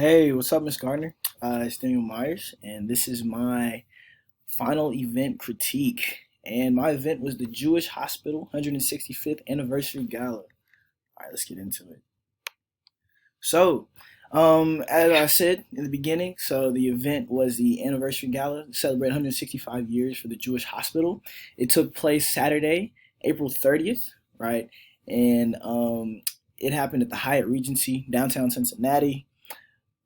Hey, what's up, Miss Gardner? It's Daniel Myers, and this is my final event critique. And my event was the Jewish Hospital 165th Anniversary Gala. All right, let's get into it. So, as I said in the beginning, so the event was the anniversary gala to celebrate 165 years for the Jewish Hospital. It took place Saturday, April 30th, right? And it happened at the Hyatt Regency, downtown Cincinnati.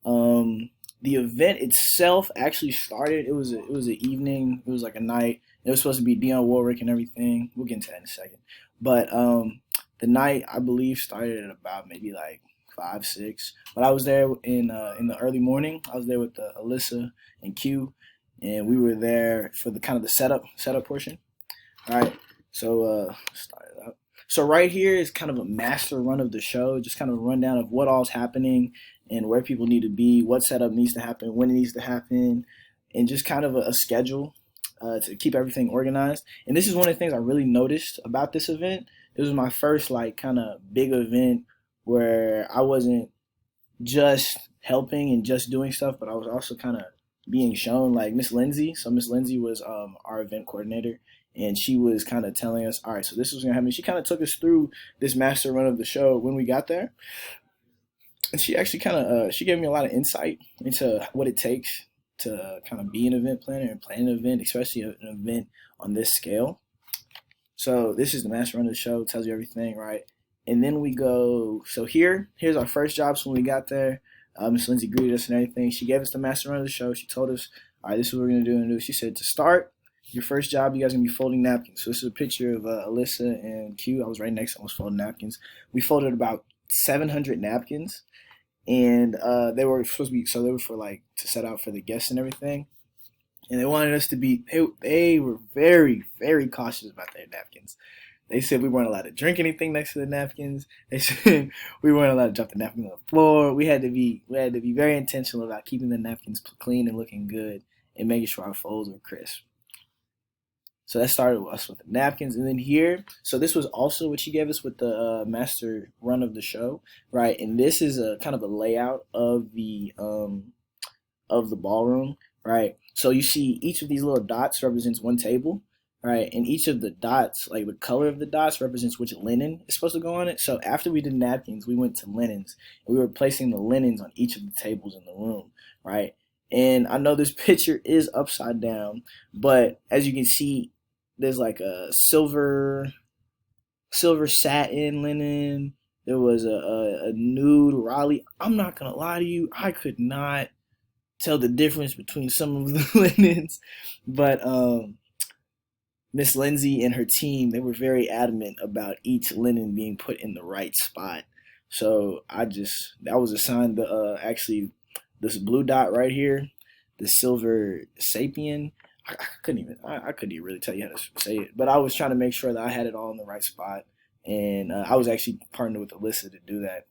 Um, the event itself actually started. It was an evening. It was like a night. It was supposed to be Dionne Warwick and everything. We'll get into that in a second. But the night I believe started at about maybe like 5, 6. But I was there in the early morning. I was there with Alyssa and Q, and we were there for the kind of the setup portion. All right. So start it up. So right here is kind of a master run of the show, just kind of a rundown of what all's happening and where people need to be, what setup needs to happen, when it needs to happen, and just kind of a schedule to keep everything organized. And this is one of the things I really noticed about this event. It was my first like kind of big event where I wasn't just helping and just doing stuff, but I was also kind of being shown like Miss Lindsay. So Miss Lindsay was our event coordinator, and she was kind of telling us, all right, so this was gonna happen. She kind of took us through this master run of the show when we got there, and she actually kind of she gave me a lot of insight into what it takes to kind of be an event planner and plan an event, especially an event on this scale. So this is the master run of the show, tells you everything, right? And then we go. So here's our first job. So when we got there, Miss Lindsay greeted us and everything. She gave us the master run of the show. She told us, all right, this is what we're gonna do. She said to start your first job, you guys are gonna be folding napkins. So this is a picture of Alyssa and Q. I was right next to them, I was folding napkins. We folded about 700 napkins, and they were supposed to be, so they were for like to set out for the guests and everything. And they wanted us to be. They were very very cautious about their napkins. They said we weren't allowed to drink anything next to the napkins. They said we weren't allowed to drop the napkins on the floor. We had to be very intentional about keeping the napkins clean and looking good and making sure our folds were crisp. So that started with us with the napkins, and then here, so this was also what she gave us with the master run of the show, right? And this is a kind of a layout of the ballroom, right? So you see each of these little dots represents one table, right? And each of the dots, like the color of the dots, represents which linen is supposed to go on it. So after we did napkins, we went to linens, and we were placing the linens on each of the tables in the room, right? And I know this picture is upside down, but as you can see, there's like a silver satin linen. There was a nude Raleigh. I'm not gonna lie to you, I could not tell the difference between some of the linens, but Miss Lindsay and her team, they were very adamant about each linen being put in the right spot. So I was assigned the actually this blue dot right here, the silver sapien. I couldn't even really tell you how to say it, but I was trying to make sure that I had it all in the right spot, and I was actually partnered with Alyssa to do that.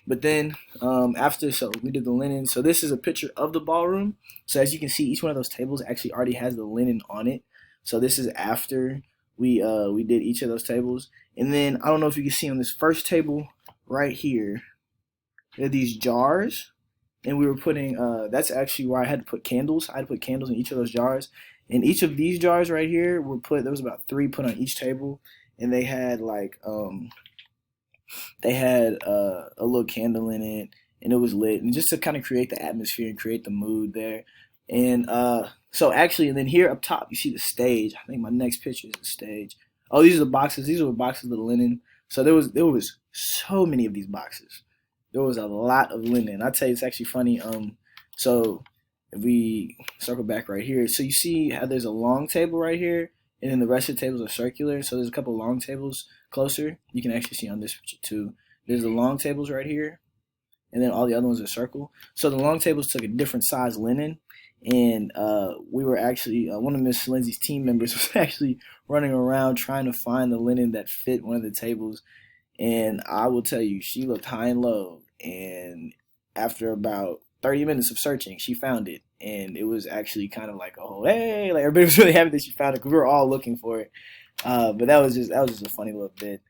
But then after, so we did the linen. So this is a picture of the ballroom. So as you can see, each one of those tables actually already has the linen on it. So this is after we did each of those tables. And then I don't know if you can see on this first table right here, there are these jars, and we were putting. That's actually where I had to put candles. I had to put candles in each of those jars. And each of these jars right here were put. There was about 3 put on each table, and they had like a little candle in it, and it was lit, and just to kind of create the atmosphere and create the mood there. And so actually, and then here up top, you see the stage. I think my next picture is the stage. Oh, these are the boxes. These are the boxes of the linen. So there was so many of these boxes. There was a lot of linen. I tell you, it's actually funny. So if we circle back right here, so you see how there's a long table right here, and then the rest of the tables are circular. So there's a couple long tables closer. You can actually see on this picture too. There's the long tables right here, and then all the other ones are circle. So the long tables took a different size linen, and we were actually one of Miss Lindsay's team members was actually running around trying to find the linen that fit one of the tables. And I will tell you, she looked high and low, and after about 30 minutes of searching, she found it, and it was actually kind of like, oh hey, like everybody was really happy that she found it because we were all looking for it. But that was just a funny little bit.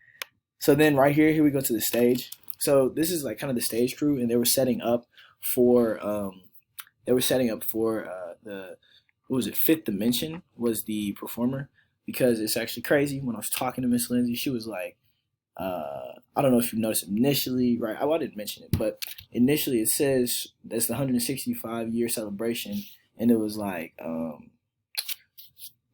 So then right here we go to the stage. So this is like kind of the stage crew, and they were setting up for the what was it, Fifth Dimension was the performer, because it's actually crazy. When I was talking to Miss Lindsay, she was like, I don't know if you noticed initially, right? I didn't mention it, but initially it says that's the 165-year celebration, and it was like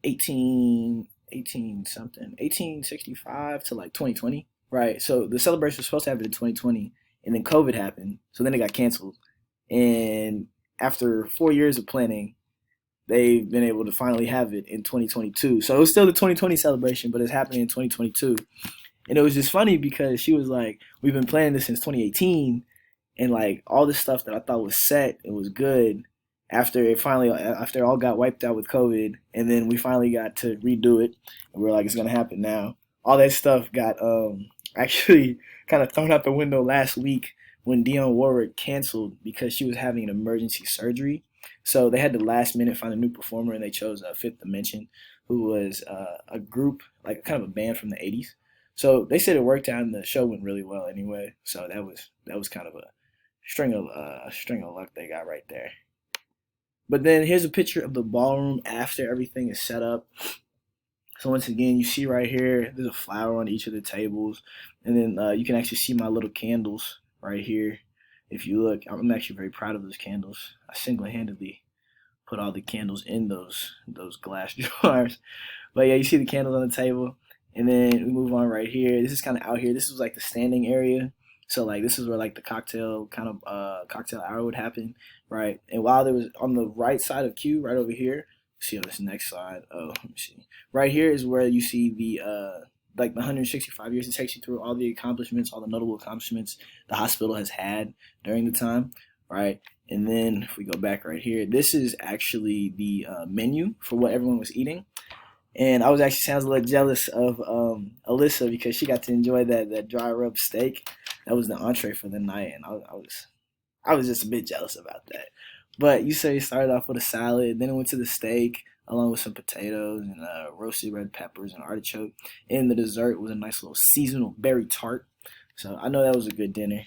1865 to like 2020, right? So the celebration was supposed to happen in 2020, and then COVID happened, so then it got canceled. And after 4 years of planning, they've been able to finally have it in 2022. So it was still the 2020 celebration, but it's happening in 2022. And it was just funny because she was like, "We've been planning this since 2018, and like all this stuff that I thought was set, it was good. After it all got wiped out with COVID, and then we finally got to redo it, and we're like, it's gonna happen now. All that stuff got actually kind of thrown out the window last week when Dionne Warwick canceled because she was having an emergency surgery. So they had to last minute find a new performer, and they chose Fifth Dimension, who was a group, like kind of a band from the '80s. So they said it worked out, and the show went really well anyway. So that was kind of a string of luck they got right there. But then here's a picture of the ballroom after everything is set up. So once again, you see right here, there's a flower on each of the tables, and then you can actually see my little candles right here. If you look, I'm actually very proud of those candles. I single-handedly put all the candles in those glass jars. But yeah, you see the candles on the table, and then we move on right here. This is kind of out here. This is like the standing area. So like this is where like the cocktail hour would happen, right? And while there was on the right side of Q, right over here, see on this next slide. Oh, let me see. Right here is where you see the like the 165 years. It takes you through all the accomplishments, all the notable accomplishments the hospital has had during the time, right? And then if we go back right here, this is actually the menu for what everyone was eating. And I was actually sounds a little jealous of Alyssa because she got to enjoy that dry rub steak. That was the entree for the night, and I was just a bit jealous about that. But you say you started off with a salad, then it went to the steak along with some potatoes and roasted red peppers and artichoke. And the dessert was a nice little seasonal berry tart. So I know that was a good dinner.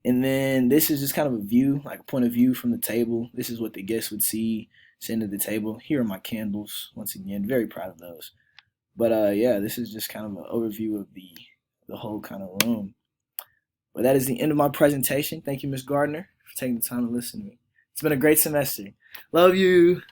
And then this is just kind of a view, like a point of view from the table. This is what the guests would see sitting at the table. Here are my candles. Once again, very proud of those. But yeah, this is just kind of an overview of the whole kind of room. But that is the end of my presentation. Thank you, Miss Gardner, for taking the time to listen to me. It's been a great semester. Love you.